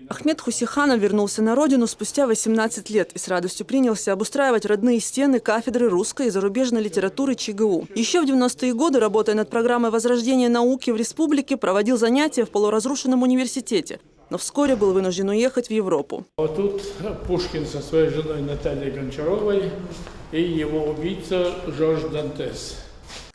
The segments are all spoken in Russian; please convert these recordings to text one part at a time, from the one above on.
Ахмед Хусиханов вернулся на родину спустя 18 лет и с радостью принялся обустраивать родные стены кафедры русской и зарубежной литературы ЧГУ. Еще в 90-е годы, работая над программой возрождения науки в республике, проводил занятия в полуразрушенном университете, но вскоре был вынужден уехать в Европу. Вот тут Пушкин со своей женой Натальей Гончаровой и его убийца Жорж Дантес.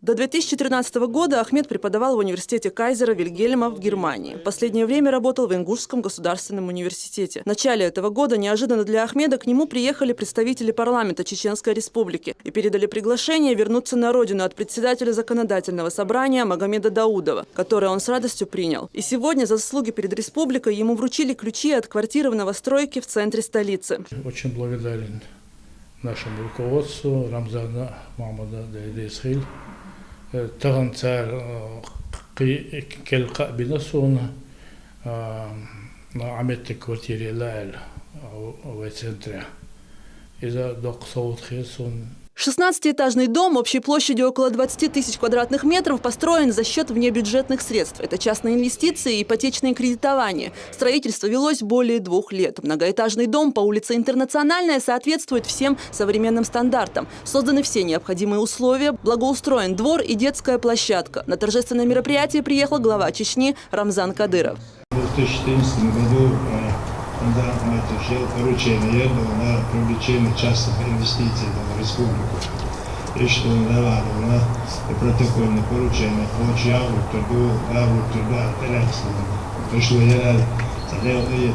До 2013 года Ахмед преподавал в университете Кайзера Вильгельма в Германии. В последнее время работал в Ингушском государственном университете. В начале этого года неожиданно для Ахмеда к нему приехали представители парламента Чеченской Республики и передали приглашение вернуться на родину от председателя законодательного собрания Магомеда Даудова, которое он с радостью принял. И сегодня за заслуги перед республикой ему вручили ключи от квартиры в новостройке в центре столицы. Очень благодарен нашему руководству Рамзана Мамада Дайдесхиль. Таган цар келка бинасуна на аметте квартире лаэл в центре. Из-за док соут хесун. 16-этажный дом общей площадью около 20 тысяч квадратных метров построен за счет внебюджетных средств. Это частные инвестиции и ипотечное кредитование. Строительство велось более 2 лет. Многоэтажный дом по улице Интернациональная соответствует всем современным стандартам. Созданы все необходимые условия, благоустроен двор и детская площадка. На торжественное мероприятие приехал глава Чечни Рамзан Кадыров. В 2014 году поручение на привлечение частных инвестиций в республику. И что давали на протокольное поручение по Чаву, туда, пришло я целел и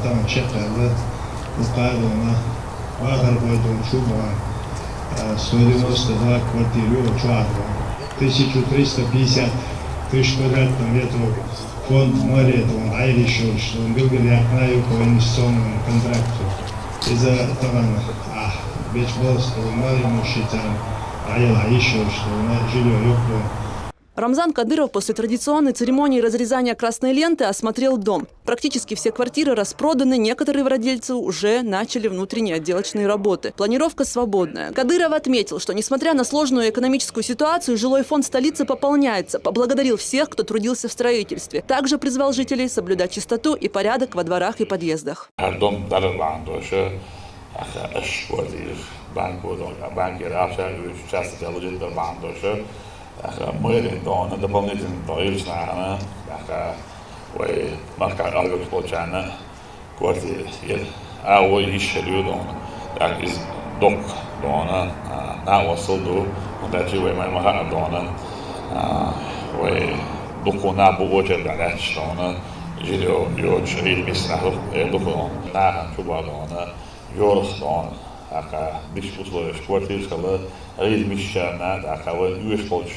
там чекал, указал на Вагарбойдом Шуба 192 квартиры Чаву, 1350 тысяч квадратных метров. Фонд моря, он айришел, что он был якнаю по инвестиционному контракту. Из-за этого, Бечболского море мужчина, еще, что он жилье юкло. Рамзан Кадыров после традиционной церемонии разрезания красной ленты осмотрел дом. Практически все квартиры распроданы, некоторые владельцы уже начали внутренние отделочные работы. Планировка свободная. Кадыров отметил, что несмотря на сложную экономическую ситуацию, жилой фонд столицы пополняется. Поблагодарил всех, кто трудился в строительстве. Также призвал жителей соблюдать чистоту и порядок во дворах и подъездах. Мы рендон, дополнительно доильчная, вмарка алгок получана квартиры. А вот еще людон, так из док дона, на осуду, он даже вы мои мага дона, вы доку на бугоче далеч дона, жилё ёч рилмиснахов, доку на чуба дона, ёрс дона. Aka dish условия квартиры сказала рилмишана, aka вы юшполч,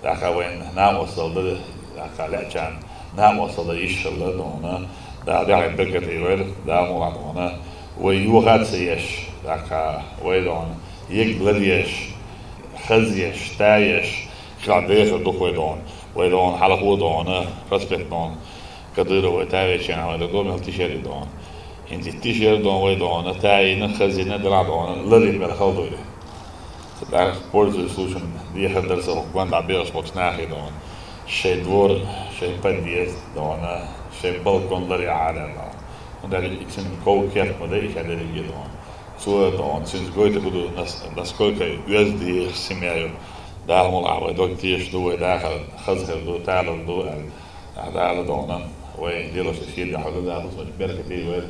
aka вы нам осалды, aka лячан, нам осалды ишшалды дона, да бекетивер, да муладона, вы югатсияш, aka вы дон, егладияш, хазияш, таяш, шадех духой дон, вы дон халаху дона, респект дон, Кадырова тавичана, вы дон тишери дон. Инти тишер дон вой дон, тайна хазина драдон, ларин берхалдуй. Так пользуясь случаем, ехать дальше в Аберс Бокснахи дон, шей двор, шей подъезд дон, шей балкон лариада дон. Он даже иксен коукер, модель их адерги дон. Суэ дон, синс гойте буду насколько уезды семьяю, да мулавы, док тиш дуэ, да хазхер ду, талер ду, да дон, вой дело что сидя, да беркетивер.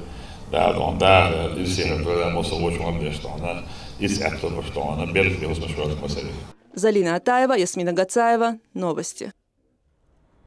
Да, он да, действительно, когда мы очень молодые, что она из этого, что она берет велосипед. Залина Атаева, Ясмина Гацаева. Новости.